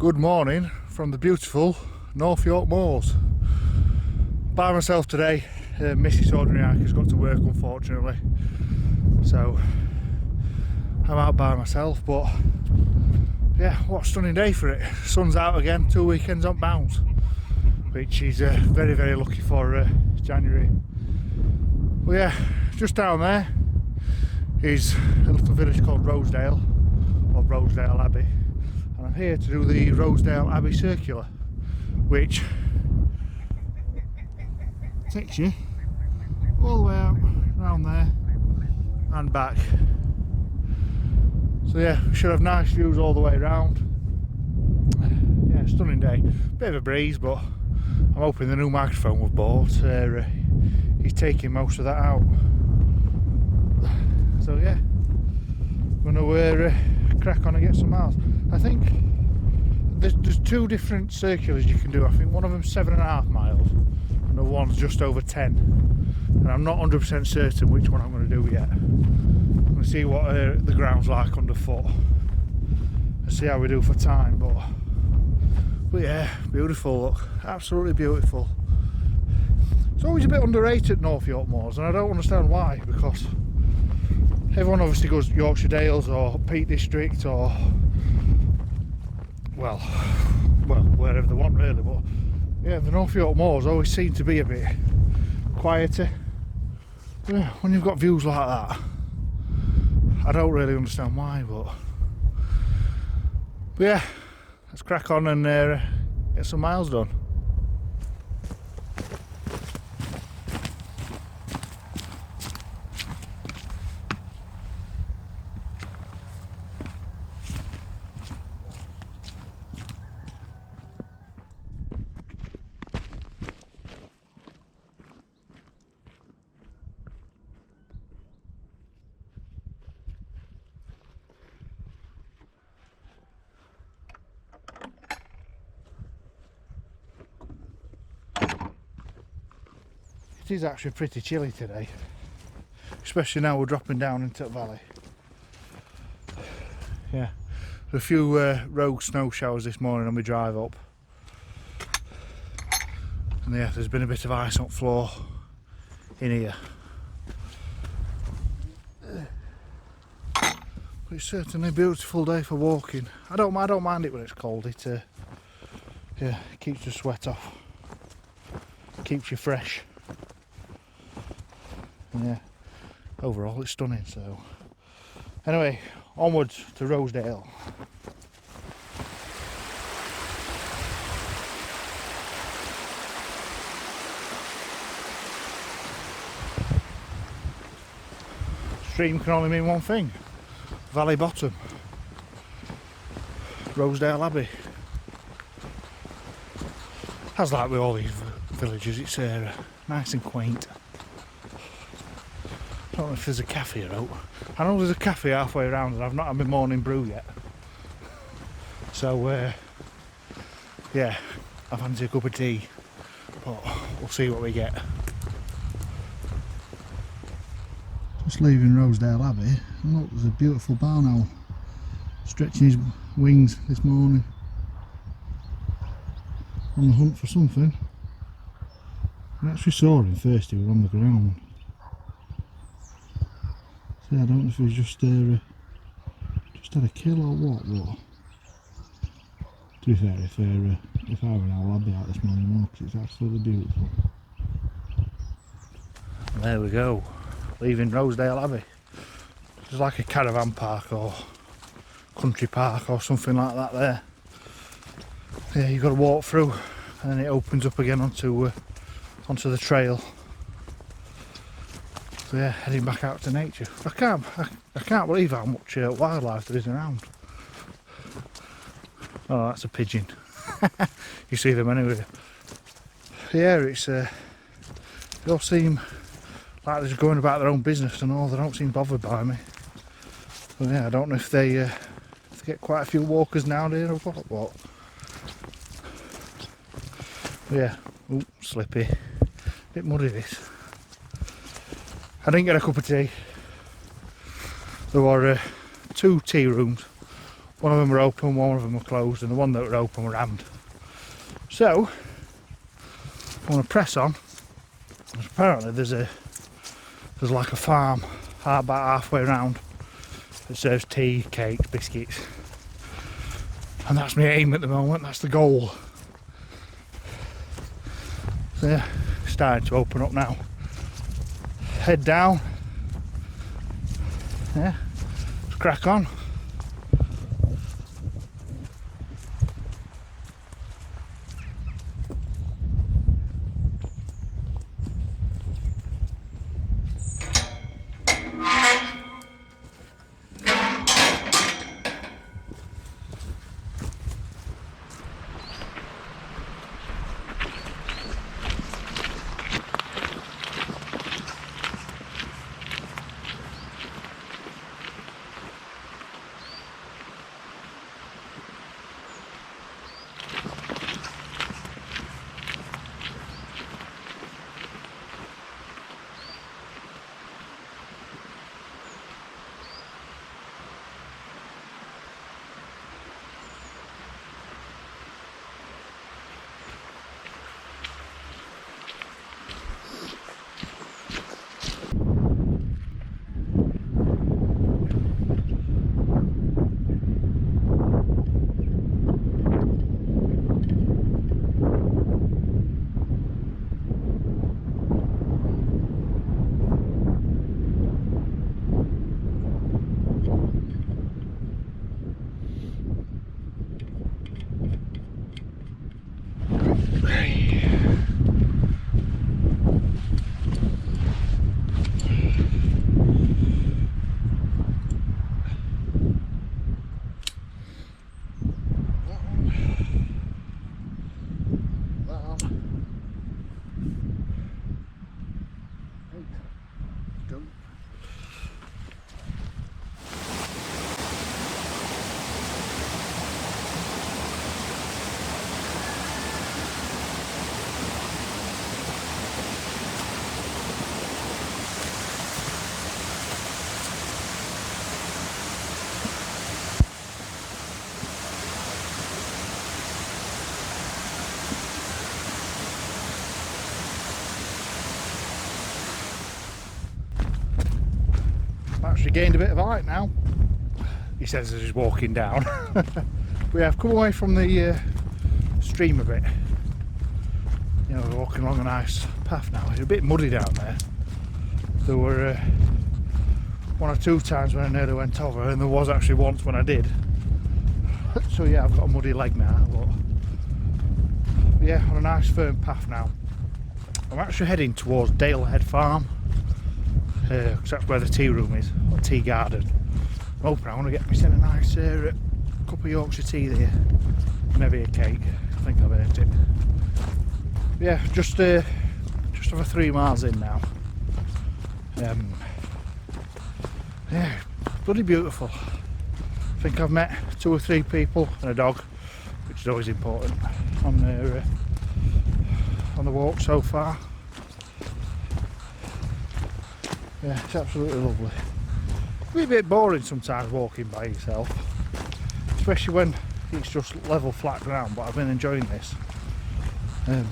Good morning from the beautiful North York Moors. By myself today. Mrs. Ordinary Ike has got to work, unfortunately, so I'm out by myself. But yeah, what a stunning day for it. Sun's out again, 2 weekends on bounce, which is very, very lucky for January. Well, yeah, just down there is a little village called Rosedale, or Rosedale Abbey, and I'm here to do the Rosedale Abbey circular, which takes you all the way out around there and back. So yeah, we should have nice views all the way around. Yeah, stunning day. Bit of a breeze, but I'm hoping the new microphone we've bought is taking most of that out. So yeah, I'm gonna crack on and get some miles. I think there's two different circulars you can do. I think one of them's 7.5 miles and the one's just over 10, and I'm not 100% certain which one I'm going to do yet. I'm going to see what the ground's like underfoot and see how we do for time. But yeah, beautiful, look, absolutely beautiful. It's always a bit underrated at North York Moors, and I don't understand why, because everyone obviously goes Yorkshire Dales or Peak District or well wherever they want really, but yeah, the North York Moors always seem to be a bit quieter. Yeah, when you've got views like that, I don't really understand why, but yeah, let's crack on and get some miles done. It is actually pretty chilly today, especially now we're dropping down into the valley. Yeah, a few rogue snow showers this morning on my drive up, and yeah, there's been a bit of ice on the floor in here. But it's certainly a beautiful day for walking. I don't mind it when it's cold. It yeah, it keeps the sweat off, keeps you fresh. Yeah, overall it's stunning. So anyway, onwards to Rosedale. Stream can only mean one thing: valley bottom. Rosedale Abbey. As like with all these villages, it's nice and quaint. I don't know if there's a cafe or out. I know there's a cafe halfway around and I've not had my morning brew yet. So yeah, I fancy a cup of tea, but we'll see what we get. Just leaving Rosedale Abbey, and look, there's a beautiful barn owl stretching his wings this morning, on the hunt for something. I actually saw him first, he was on the ground. So I don't know if he's just had a kill or what, but to be fair, if I were an owl, I'd be out this morning more, because it's absolutely beautiful. There we go, leaving Rosedale Abbey. There's like a caravan park or country park or something like that there. Yeah, you've got to walk through and then it opens up again onto the trail. So yeah, heading back out to nature. I can't believe how much wildlife there is around. Oh, that's a pigeon. You see them anywhere. Yeah, it's they all seem like they're just going about their own business and all. They don't seem bothered by me. So yeah, I don't know if they get quite a few walkers now here or what. Yeah, ooh, slippy. Bit muddy this. I didn't get a cup of tea. There were 2 tea rooms, One of them were open, one of them were closed, and the one that were open were rammed. So I want to press on. Apparently there's like a farm about halfway around that serves tea, cakes, biscuits, and that's my aim at the moment. That's the goal. So yeah, starting to open up now. Head down. Yeah, let's crack on. Actually gained a bit of height now, he says as he's walking down. We have come away from the stream a bit. You know, we're walking along a nice path now. It's a bit muddy down there. There were one or two times when I nearly went over, and there was actually once when I did. So yeah, I've got a muddy leg now, but yeah, on a nice firm path now. I'm actually heading towards Dalehead Farm, because that's where the tea room is, or tea garden. I'm hoping I want to get myself a nice cup of Yorkshire tea there, maybe a cake. I think I've earned it. Yeah, just over 3 miles in now. Yeah, bloody beautiful. I think I've met 2 or 3 people and a dog, which is always important on the walk so far. Yeah, it's absolutely lovely. It can be a bit boring sometimes walking by yourself, especially when it's just level flat ground, but I've been enjoying this. Yeah,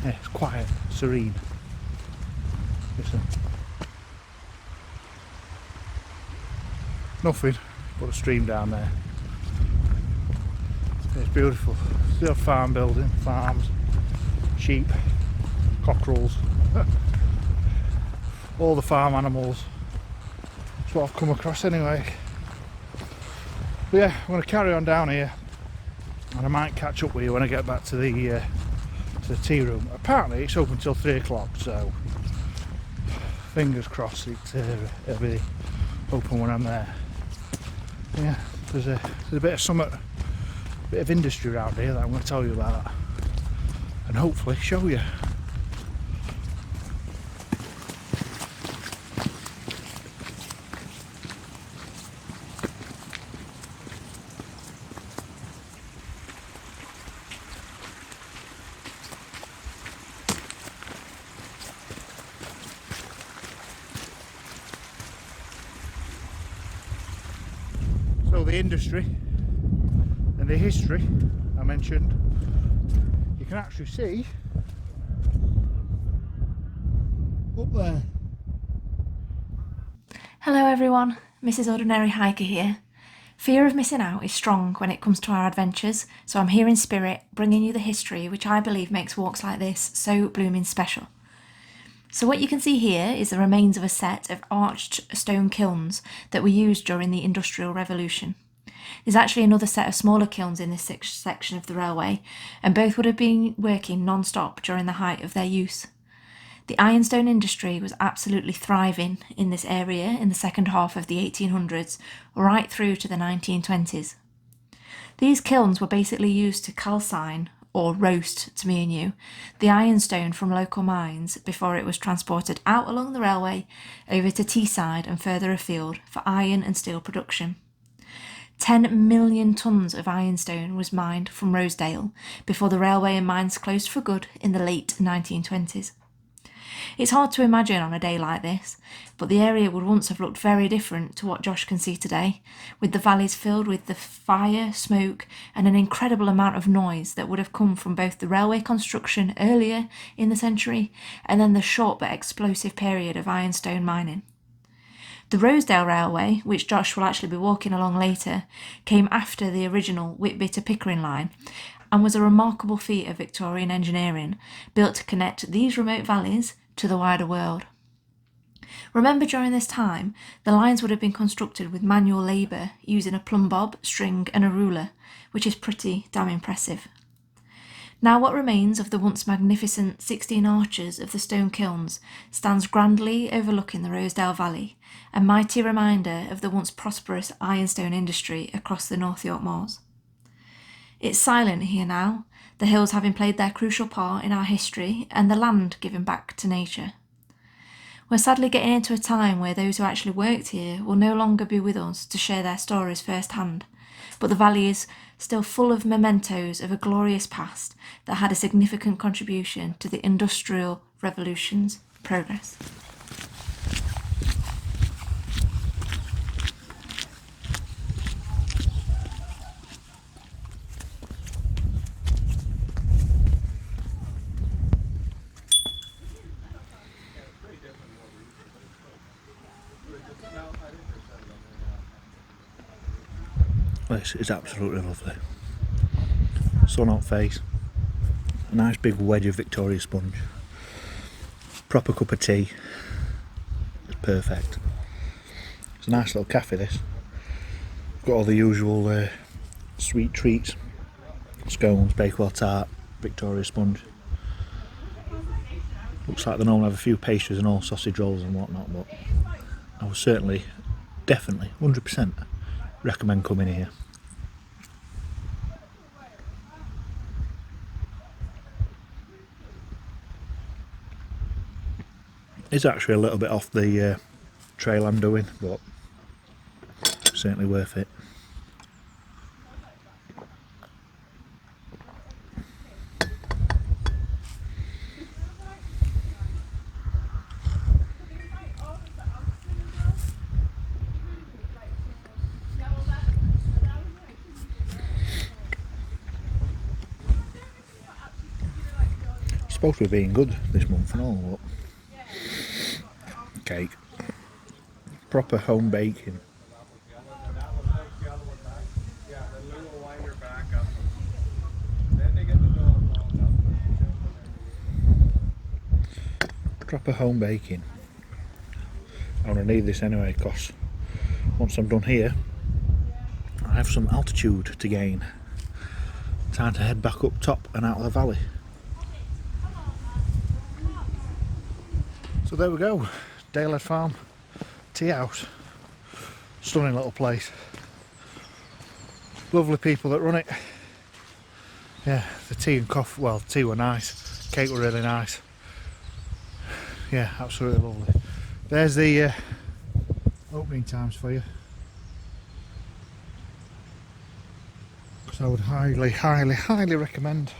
it's quiet, serene. Listen. Nothing but a stream down there. It's beautiful. Still farm building, farms, sheep, cockerels. All the farm animals. That's what I've come across anyway. But yeah, I'm going to carry on down here, and I might catch up with you when I get back to the tea room. Apparently it's open till 3 o'clock, so fingers crossed it'll be open when I'm there. Yeah, there's a bit of something, a bit of industry around here that I'm going to tell you about, and hopefully show you. So the industry and the history I mentioned, you can actually see up there. Hello everyone, Mrs. Ordinary Hiker here. Fear of missing out is strong when it comes to our adventures, so I'm here in spirit bringing you the history which I believe makes walks like this so blooming special. So what you can see here is the remains of a set of arched stone kilns that were used during the Industrial Revolution. There's actually another set of smaller kilns in this section of the railway, and both would have been working non-stop during the height of their use. The ironstone industry was absolutely thriving in this area in the second half of the 1800s, right through to the 1920s. These kilns were basically used to calcine, or roast to me and you, the ironstone from local mines before it was transported out along the railway over to Teesside and further afield for iron and steel production. 10 million tonnes of ironstone was mined from Rosedale before the railway and mines closed for good in the late 1920s. It's hard to imagine on a day like this, but the area would once have looked very different to what Josh can see today, with the valleys filled with the fire, smoke and an incredible amount of noise that would have come from both the railway construction earlier in the century and then the short but explosive period of ironstone mining. The Rosedale Railway, which Josh will actually be walking along later, came after the original Whitby to Pickering line and was a remarkable feat of Victorian engineering, built to connect these remote valleys to the wider world. Remember, during this time, the lines would have been constructed with manual labour using a plumb bob, string and a ruler, which is pretty damn impressive. Now what remains of the once magnificent 16 arches of the stone kilns stands grandly overlooking the Rosedale Valley, a mighty reminder of the once prosperous ironstone industry across the North York Moors. It's silent here now, the hills having played their crucial part in our history and the land given back to nature. We're sadly getting into a time where those who actually worked here will no longer be with us to share their stories firsthand, but the valley is still full of mementos of a glorious past that had a significant contribution to the Industrial Revolution's progress. This is absolutely lovely. Sun hot face, a nice big wedge of Victoria sponge, proper cup of tea. It's perfect. It's a nice little cafe, this. Got all the usual sweet treats, scones, Bakewell tart, Victoria sponge. Looks like they normally have a few pastries and all sausage rolls and whatnot, but I would certainly, definitely, 100% recommend coming here. It's actually a little bit off the trail I'm doing, but certainly worth it. It's supposed to be being good this month and all, but cake, proper home baking. Proper home baking. I'm going to need this anyway, because once I'm done here I have some altitude to gain. Time to head back up top and out of the valley. So there we go, Dalehead Farm tea house. Stunning little place. Lovely people that run it. Yeah, the tea and coffee, well, tea were nice, cake were really nice. Yeah, absolutely lovely. There's the opening times for you. So I would highly recommend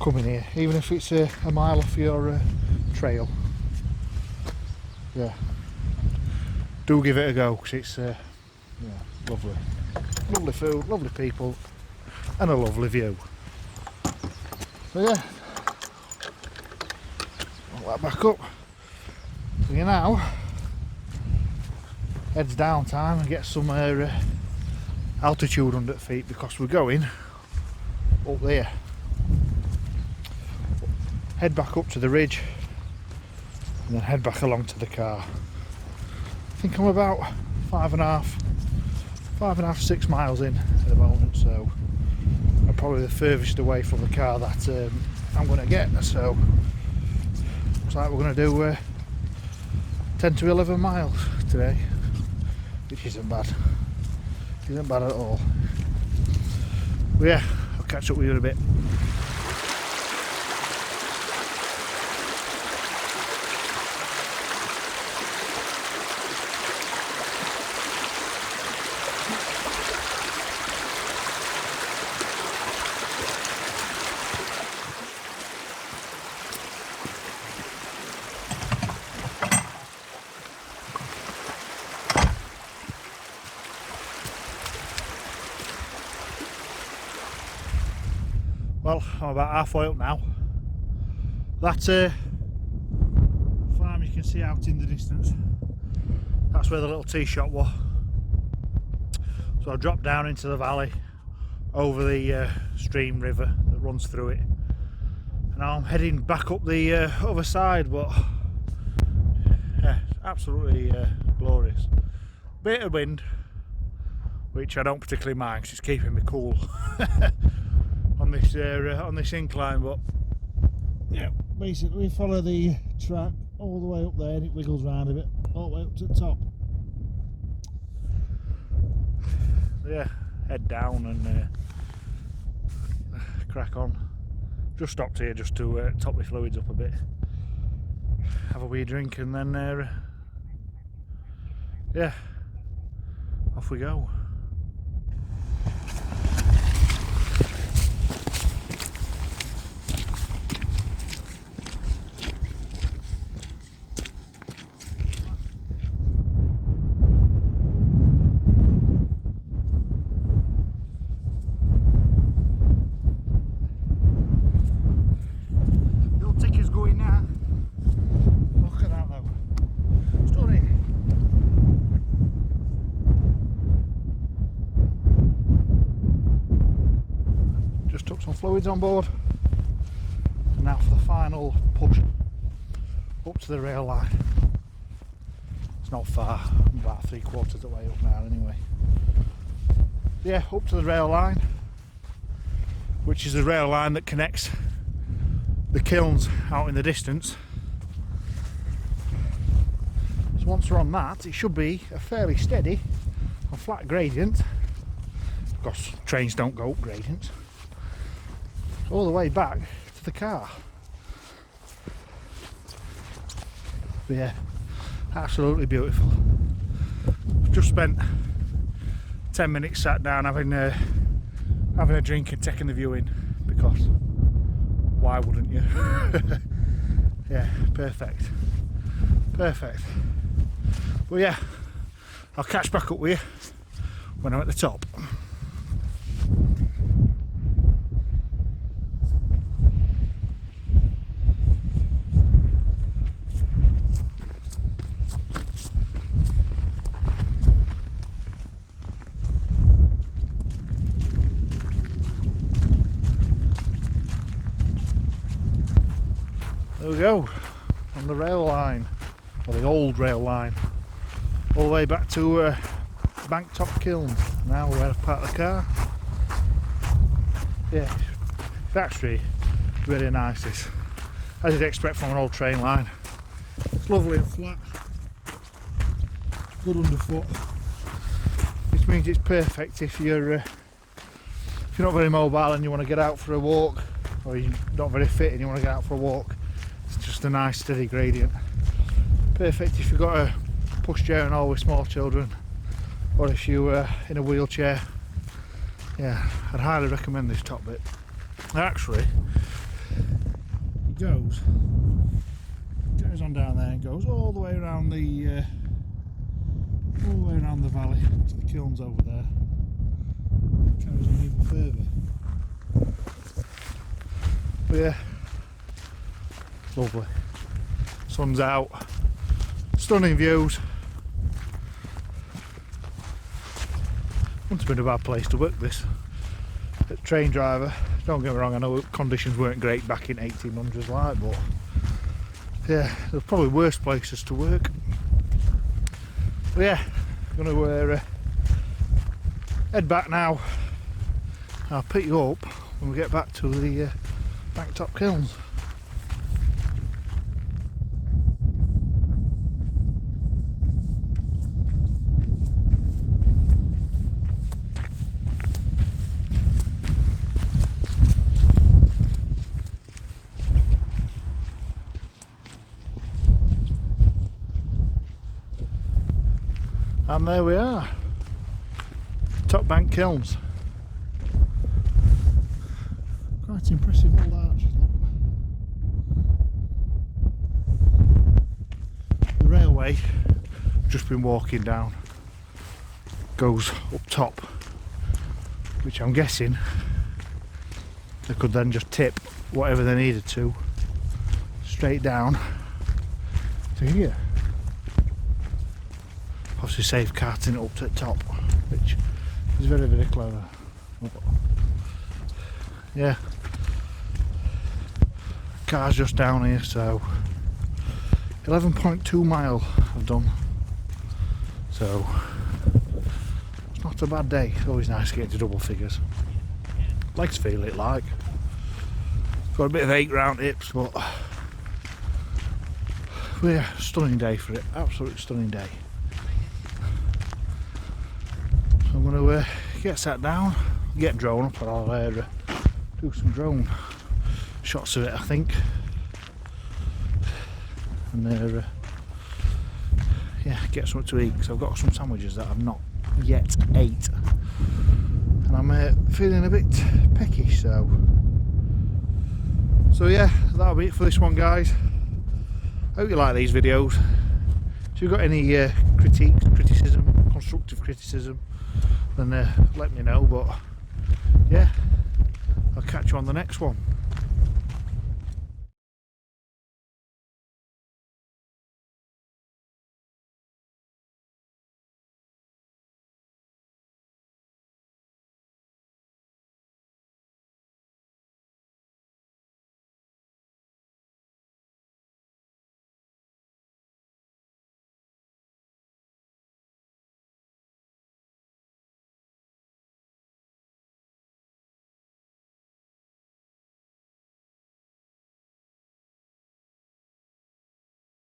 coming here, even if it's a mile off your trail. Yeah, do give it a go, because it's yeah, Lovely. Lovely food, lovely people, and a lovely view. So yeah, I'll let back up. So you now heads down time and get some altitude under the feet, because we're going up there. Head back up to the ridge and then head back along to the car. I think I'm about 5.5, 6 miles in at the moment, so I'm probably the furthest away from the car that I'm going to get. So looks like we're going to do 10 to 11 miles today, which isn't bad. Isn't bad at all. But yeah, I'll catch up with you in a bit. Well, I'm about halfway up now. That farm you can see out in the distance, that's where the little tea shop was. So I dropped down into the valley over the stream river that runs through it. And now I'm heading back up the other side, but yeah, absolutely glorious. Bit of wind, which I don't particularly mind because it's keeping me cool. On this incline, but yeah, basically we follow the track all the way up there and it wiggles round a bit all the way up to the top. So yeah, head down and crack on. Just stopped here just to top my fluids up a bit, have a wee drink, and then yeah, off we go. Fluids on board, and now for the final push up to the rail line. It's not far, I'm about 3/4 of the way up now anyway. Yeah, up to the rail line, which is the rail line that connects the kilns out in the distance. So once we're on that, it should be a fairly steady and flat gradient. Of course, trains don't go up gradients. All the way back to the car. But yeah, absolutely beautiful. I've just spent 10 minutes sat down having a drink and taking the view in, because why wouldn't you? Yeah, perfect. Perfect. Well yeah, I'll catch back up with you when I'm at the top. There we go, on the rail line, or the old rail line, all the way back to Banktop Kilns. Now we're part of the car. Yeah, it's actually really nice, this, as you'd expect from an old train line. It's lovely and flat, good underfoot, which means it's perfect if you're not very mobile and you want to get out for a walk, or you're not very fit and you want to get out for a walk. It's just a nice steady gradient. Perfect if you've got a pushchair and all with small children, or if you're in a wheelchair. Yeah, I'd highly recommend this top bit. Actually, it goes on down there and goes all the way around the all the way around the valley to the kilns over there. Carries on even further. But yeah, lovely. Sun's out, stunning views. Wouldn't have been a bad place to work this. Train driver, don't get me wrong, I know conditions weren't great back in 1800s like, but yeah, there's probably worse places to work. But yeah, I'm gonna head back now. I'll pick you up when we get back to the Banktop Kilns. And there we are, Top Bank Kilns. Quite impressive old arches, look. The railway, just been walking down, goes up top, which I'm guessing they could then just tip whatever they needed to straight down to here. Obviously safe carting it up to the top, which is very, very clever. But yeah, car's just down here, so 11.2 mile I've done, so it's not a bad day. It's always nice getting to double figures. Like to feel it like. Got a bit of ache round hips, but yeah, stunning day for it, absolutely stunning day. I'm going to get sat down, get drone up, and I'll do some drone shots of it, I think. And yeah, get something to eat, because I've got some sandwiches that I've not yet ate. And I'm feeling a bit peckish, so yeah, that'll be it for this one, guys. Hope you like these videos. If you've got any criticism, constructive criticism, then let me know. But yeah, I'll catch you on the next one.